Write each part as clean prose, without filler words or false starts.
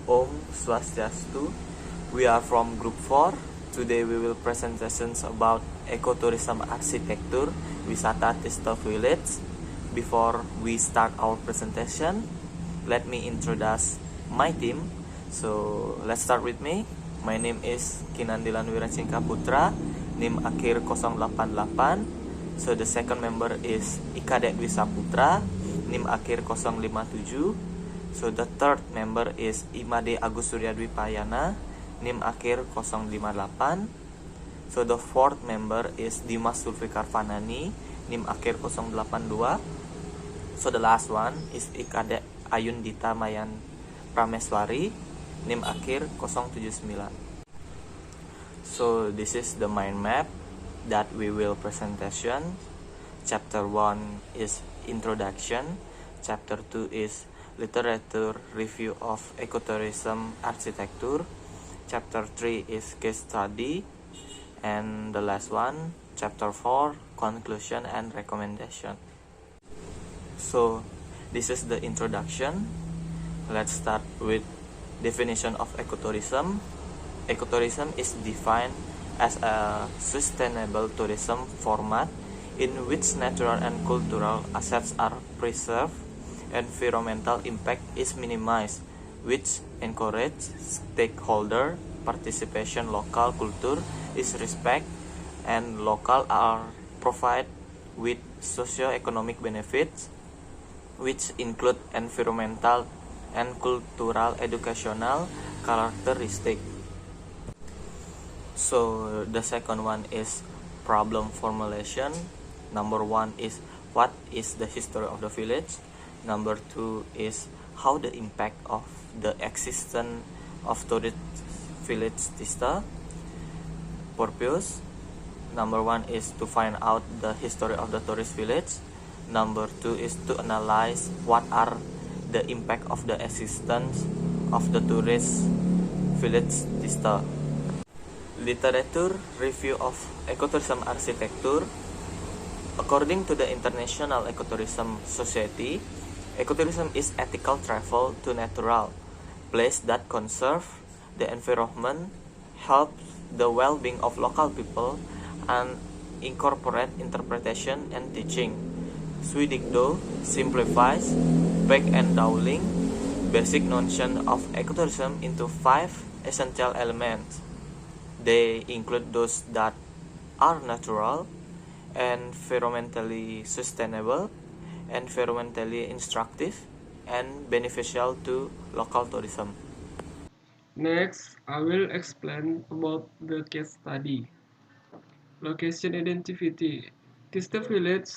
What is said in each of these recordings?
Om Swastiastu. We are from Group 4. Today we will present sessions about ecotourism architecture, Wisata Tista Village. Before we start our presentation, let me introduce my team. So let's start with me. My name is Kinandilan Wiracingka Putra, NIM akhir 088. So the second member is Ikadek Dwi Saputra, NIM akhir 057. So the third member is Imade Agus Surya Dwi Payana, NIM akhir 058. So the fourth member is Dimas Sulfikar Fanani, NIM akhir 082. So the last one is Ikadek Ayundita Mayan Prameswari, NIM akhir 079. So this is the mind map that we will presentation. Chapter 1 is introduction. Chapter 2 is literature review of ecotourism architecture. Chapter 3 is case study. And the last one, chapter 4, conclusion and recommendation. So this is the introduction. Let's start with definition of ecotourism. Ecotourism is defined as a sustainable tourism format in which natural and cultural assets are preserved, environmental impact is minimized, which encourage stakeholder participation, local culture is respect, and local are provided with socio-economic benefits, which include environmental and cultural educational characteristic. So the second one is problem formulation. Number 1 is what is the history of the village. Number 2 is how the impact of the existence of tourist village Tista. Purpose. Number 1 is to find out the history of the tourist village. Number 2 is to analyze what are the impact of the existence of the tourist village Tista. Literature review of ecotourism architecture. According to the International Ecotourism Society, ecotourism is ethical travel to natural place that conserve the environment, help the well-being of local people, and incorporate interpretation and teaching. Swidigdo simplifies back and dowling basic notion of ecotourism into 5 essential elements. They include those that are natural, environmentally sustainable, environmentally instructive, and beneficial to local tourism. Next, I will explain about the case study. Location identity. Tista Village,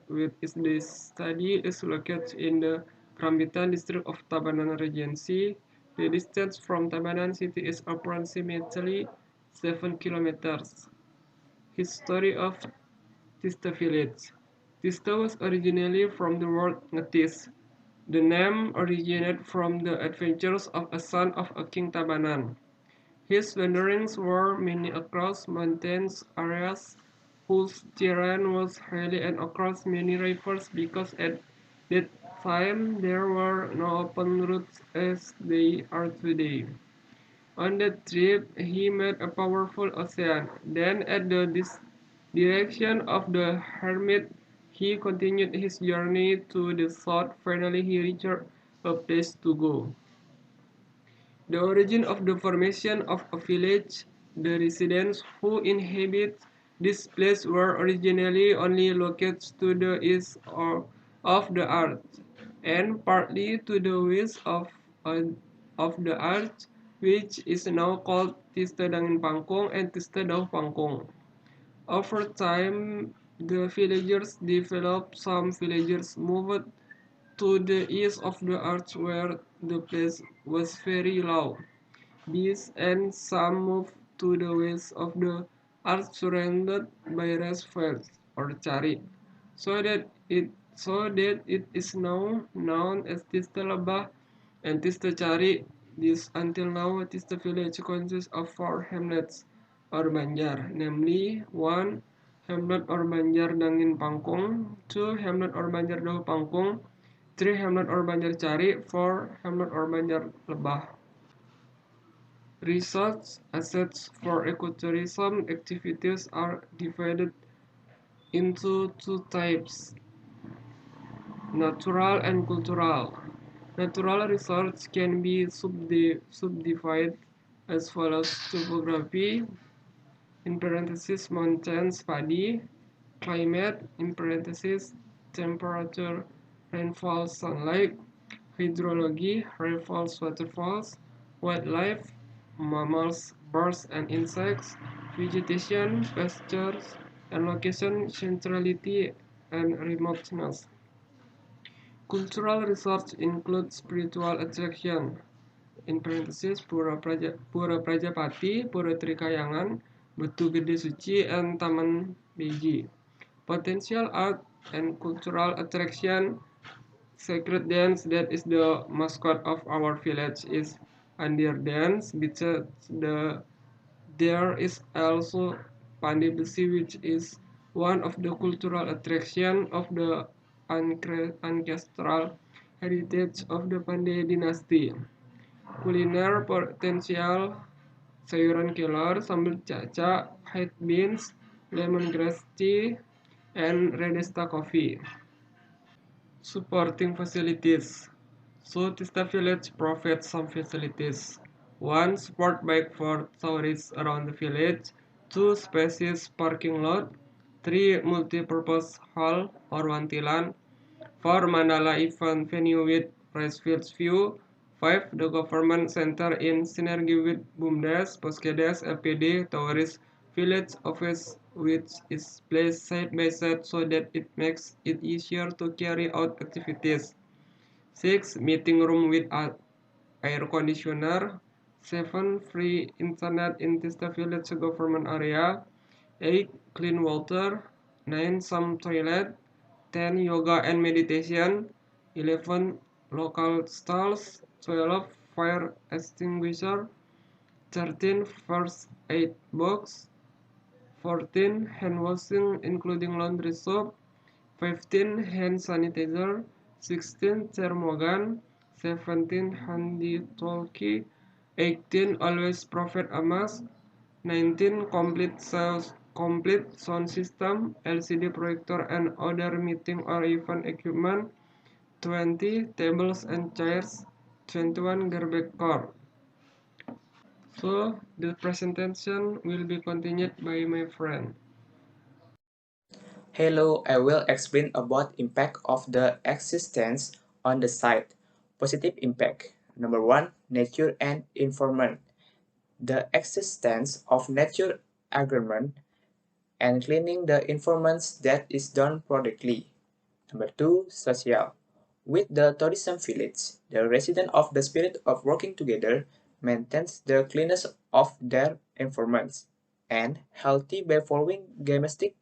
with this study, is located in the Kerambitan district of Tabanan Regency. The distance from Tabanan city is approximately 7 kilometers. History of Tista Village. Tista was originally from the word Ngetis. The name originated from the adventures of a son of a king Tabanan. His wanderings were many across mountainous areas whose terrain was hilly and across many rivers because at that time there were no open roads as they are today. On that trip, he met a powerful ocean. Then, at the direction of the hermit, he continued his journey to the south. Finally, he reached a place to go. The origin of the formation of a village. The residents who inhabit this place were originally only located to the east of the earth, and partly to the west of the earth, which is now called Tista Dangin Pangkong and Tista Dauh Pangkong. Over time, the villagers developed. Some villagers moved to the east of the earth where the place was very low. These and some moved to the west of the earth surrounded by rice fields or chari, so that it is now known as Tista Lebah and Tista Chari. This until now Tista village consists of 4 hamlets or banjar, namely 1 hamlet or banjar Dangin Pangkong, 2 hamlet or banjar Dauh Pangkong, 3 hamlet or banjar Chari, 4 hamlet or banjar Lebah. Resource assets for ecotourism activities are divided into two types, natural and cultural. Natural resources can be subdivided as follows: topography, in parentheses mountains, paddy; climate, in parentheses temperature, rainfall, sunlight; hydrology, rainfalls, waterfalls; wildlife, mammals, birds and insects; vegetation, pastures; and location, centrality and remoteness. Cultural research includes spiritual attraction, in parentheses Pura Prajapati, Pura Tri Kahyangan, Batu Gede Suci, and Taman Beji. Potential art and cultural attraction, sacred dance, that is the mascot of our village, is Andir Dance. Besides there is also Paddy, which is one of the cultural attractions of the ancestral heritage of the Pandey dynasty. Kuliner potensial, sayuran kelor, sambal caca, white beans, lemongrass tea, and Redesta coffee. Supporting facilities. So Tista Village provides some facilities. 1. Sport bike for tourists around the village. 2. Spacious parking lot. 3. Multi-purpose hall or wantilan. 4. Mandala event venue with rice fields view. 5. The government center in synergy with BUMDes, Poskedes, LPD, tourist village office, which is placed side by side so that it makes it easier to carry out activities. 6. Meeting room with air conditioner. 7. Free internet in Tista Village government area. 8. Clean water. 9. Some toilet. 10. Yoga and meditation. 11. Local stalls. 12. Fire extinguisher. 13. First aid box. 14. Hand washing including laundry soap. 15. Hand sanitizer. 16. Thermogun. 17. Handy talkie. 18. Always provide a mask. 19. Complete sound system, LCD projector and other meeting or event equipment. 20. Tables and chairs. 21. Garbage car. So the presentation will be continued by my friend. Hello, I will explain about impact of the existence on the site. Positive impact. Number 1, nature and environment. The existence of nature agreement and cleaning the environments that is done productively. Number 2, social. With the tourism village, the residents of the spirit of working together maintains the cleanness of their environments and healthy by following gymnastics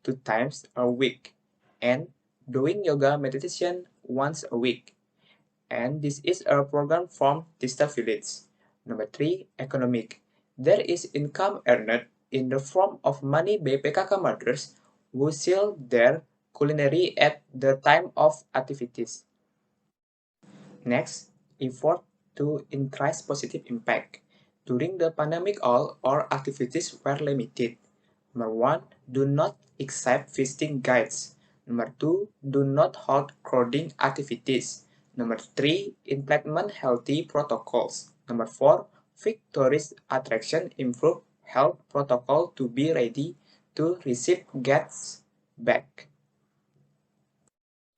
2 times a week and doing yoga meditation once a week. And this is a program from Tista Village. Number 3, economic. There is income earned in the form of money by PKK mothers who sell their culinary at the time of activities. Next, effort to increase positive impact. During the pandemic, all our activities were limited. Number 1, do not accept visiting guides. Number 2, do not hold crowding activities. Number 3, implement healthy protocols. Number 4, fix tourist attraction, improve health protocol to be ready to receive guests back.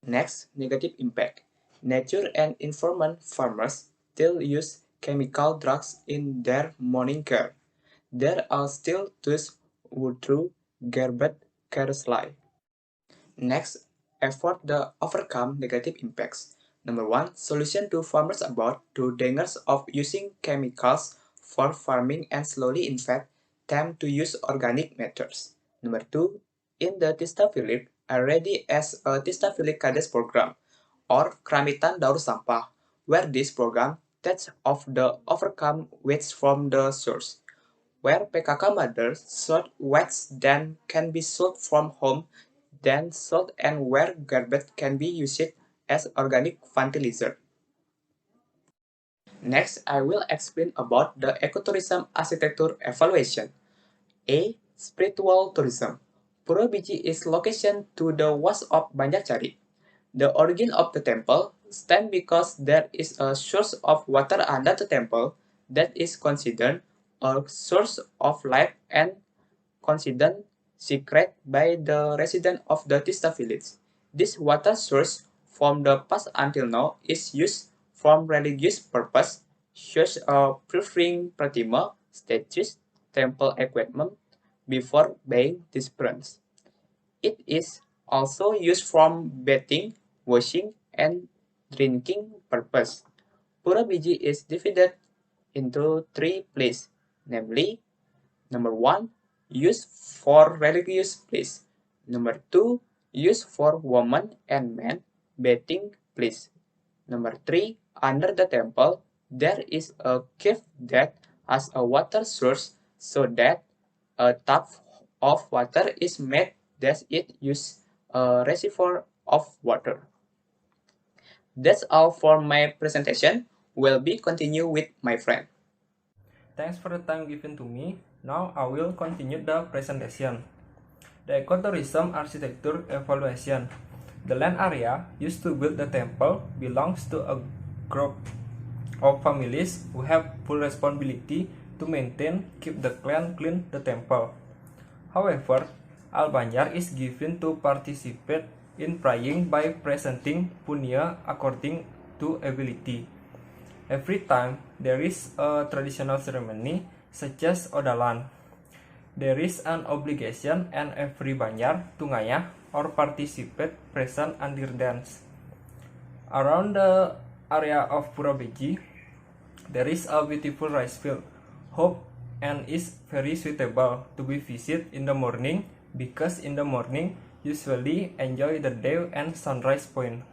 Next, negative impact. Nature and environment farmers still use chemical drugs in their morning care. There are still those who throw garbage carelessly. Next, effort to overcome negative impacts. Number 1, solution to farmers about the dangers of using chemicals for farming and slowly invite them to use organic methods. Number 2, in the Tista Village, already as a Tista Village Kades program or Kerambitan Daur Sampah, where this program takes of the overcome waste from the source where PKK mothers sold waste then can be sold from home, then sold and where garbage can be used as organic fertilizer. Next, I will explain about the ecotourism architecture evaluation. A. Spiritual tourism. Pura Biji is location to the west of Banjarchari. The origin of the temple stands because there is a source of water under the temple that is considered a source of life and considered sacred by the residents of the Tista Village. This water source from the past until now is used for religious purpose, such as purifying pratima, statues, temple equipment before being dispensed. It is also used for bathing, washing, and drinking purpose. Pura Biji is divided into three places, namely number one, used for religious place. Number two, used for women and men bathing place. Number three, under the temple, there is a cave that has a water source so that a tap of water is made that it use a reservoir of water. That's all for my presentation. Will be continue with my friend. Thanks for the time given to me. Now I will continue the presentation. The ecotourism architecture evaluation. The land area used to build the temple belongs to a group of families who have full responsibility to maintain, keep the clean the temple. However, all Banjar is given to participate in praying by presenting punya according to ability. Every time there is a traditional ceremony such as Odalan, there is an obligation and every Banjar to ngayah or participate present Andir Dance. Around the area of Pura Beji, there is a beautiful rice field, hope and is very suitable to be visited in the morning because in the morning usually enjoy the day and sunrise point.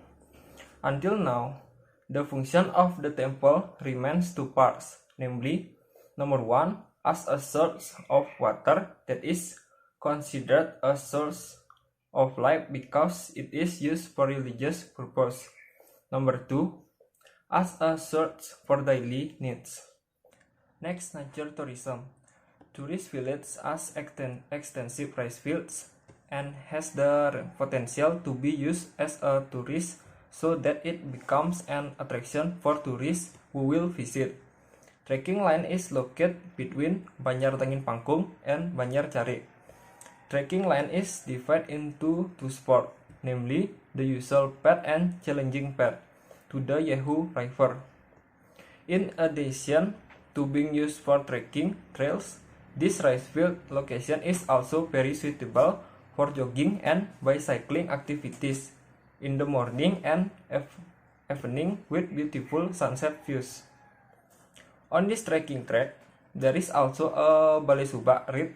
Until now, the function of the temple remains two parts, namely, number one, as a source of water that is considered a source of life because it is used for religious purpose. Number two, as a source for daily needs. Next, nature tourism. Tourist village has extensive rice fields and has the potential to be used as a tourist so that it becomes an attraction for tourists who will visit. Trekking line is located between Banjar Tangin Pangkung and Banjarchari. Trekking line is divided into two sports, namely the usual path and challenging path to the Yehu River. In addition to being used for trekking trails, this rice field location is also very suitable for jogging and bicycling activities in the morning and evening with beautiful sunset views. On this trekking track, there is also a Balesuba reed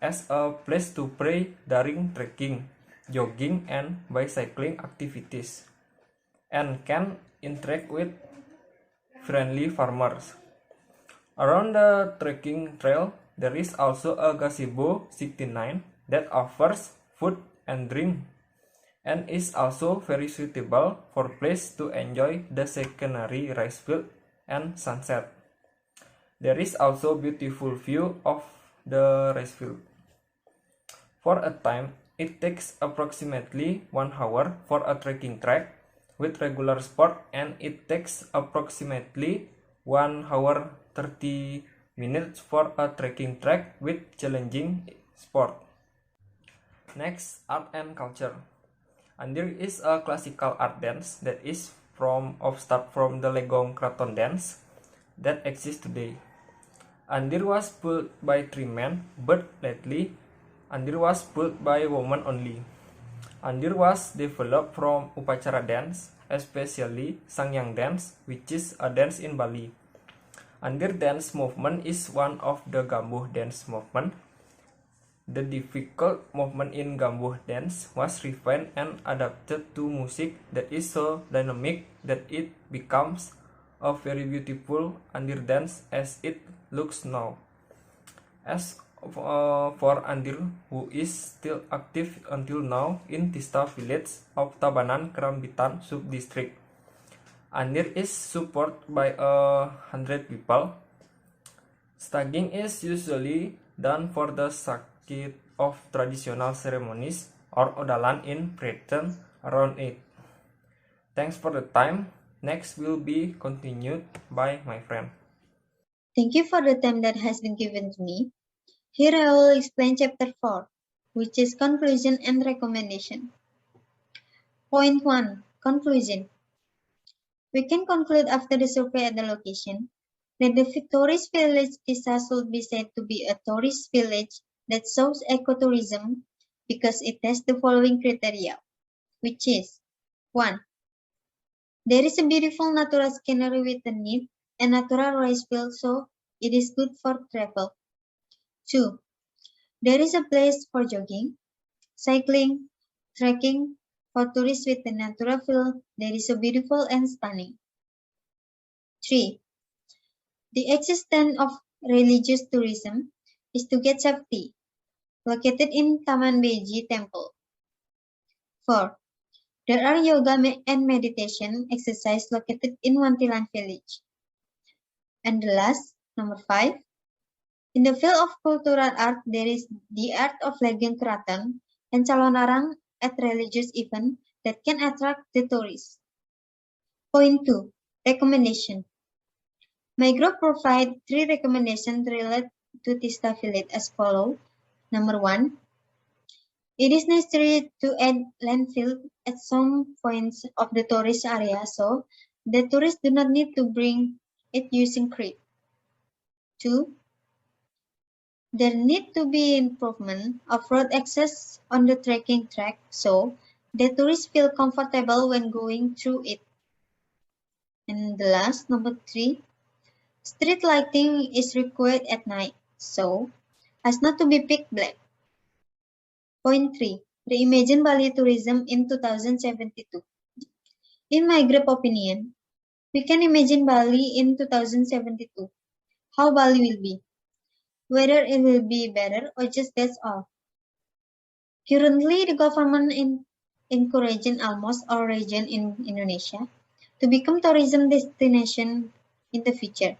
as a place to pray during trekking, jogging and bicycling activities, and can interact with friendly farmers. Around the trekking trail, there is also a gazebo 69 that offers food and drink and is also very suitable for place to enjoy the secondary rice field and sunset. There is also beautiful view of the rice field. For a time, it takes approximately 1 hour for a trekking track with regular sport and it takes approximately 1 hour 30 minutes for a trekking track with challenging sport. Next, art and culture. Andir is a classical art dance that is start from the Legong Kraton dance that exists today. Andir was pulled by 3 men, but lately Andir was pulled by women only. Andir was developed from upacara dance, especially Sangyang dance, which is a dance in Bali. Andir dance movement is one of the Gambuh dance movement. The difficult movement in Gambuh dance was refined and adapted to music that is so dynamic that it becomes a very beautiful Andir dance as it looks now. As for Andir, who is still active until now in Tista Village of Tabanan, Kerambitan sub-district. Andir is supported by 100 people. Staging is usually done for the sakit of traditional ceremonies or odalan in Britain around it. Thanks for the time. Next will be continued by my friend. Thank you for the time that has been given to me. Here I will explain chapter 4, which is conclusion and recommendation. Point 1. Conclusion. We can conclude after the survey at the location that the tourist village Tista should be said to be a tourist village that shows ecotourism because it has the following criteria, which is 1. There is a beautiful natural scenery with a neat and natural rice field, so it is good for travel. 2. There is a place for jogging, cycling, trekking for tourists with a natural field that is so beautiful and stunning. 3. The existence of religious tourism is to get safety, located in Taman Beji temple. 4. There are yoga and meditation exercise located in Wantilan village. And the last, number 5. In the field of cultural art, there is the art of legend keraton and calon arang at religious event that can attract the tourists. Point 2. Recommendation. My group provide 3 recommendations related to Tista Village as follows. Number 1. It is necessary to add landfill at some points of the tourist area so the tourists do not need to bring it using crate. 2. There need to be improvement of road access on the trekking track so the tourists feel comfortable when going through it. And the last, number 3, street lighting is required at night so as not to be pitch black. Point 3. Reimagine Bali tourism in 2072. In my group opinion, we can imagine Bali in 2072. How Bali will be. Whether it will be better or just that's all. Currently, the government is encouraging almost all regions in Indonesia to become tourism destination in the future.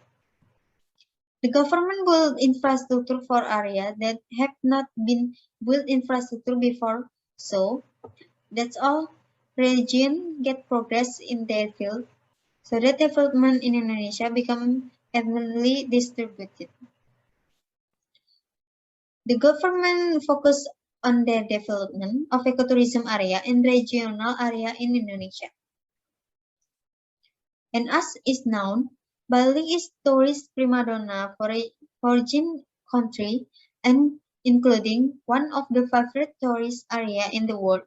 The government built infrastructure for areas that have not been built infrastructure before, so that's all regions get progress in their field, so that development in Indonesia become evenly distributed. The government focus on the development of ecotourism area and regional area in Indonesia. And as is known, Bali is tourist prima donna for a foreign country and including one of the favorite tourist area in the world.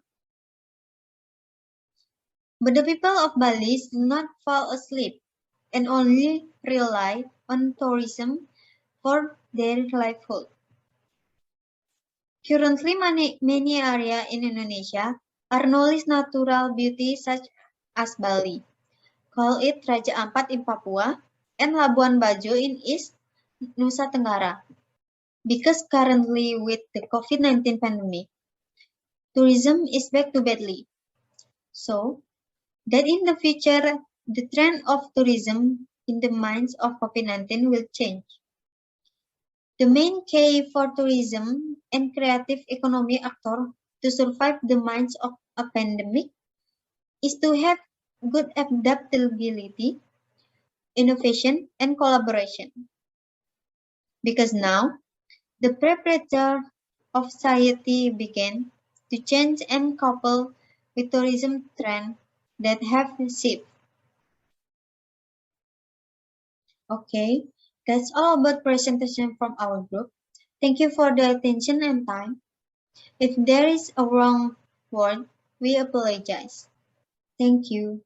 But the people of Bali do not fall asleep and only rely on tourism for their livelihood. Currently, many areas in Indonesia are knowledge natural beauty such as Bali. Call it Raja Ampat in Papua and Labuan Bajo in East Nusa Tenggara. Because currently with the COVID-19 pandemic, tourism is back to badly. So, that in the future, the trend of tourism in the minds of COVID-19 will change. The main key for tourism and creative economy actor to survive the minds of a pandemic is to have good adaptability, innovation, and collaboration. Because now, the preparator of society began to change and couple with tourism trends that have shifted. Okay, that's all about presentation from our group. Thank you for the attention and time. If there is a wrong word, we apologize. Thank you.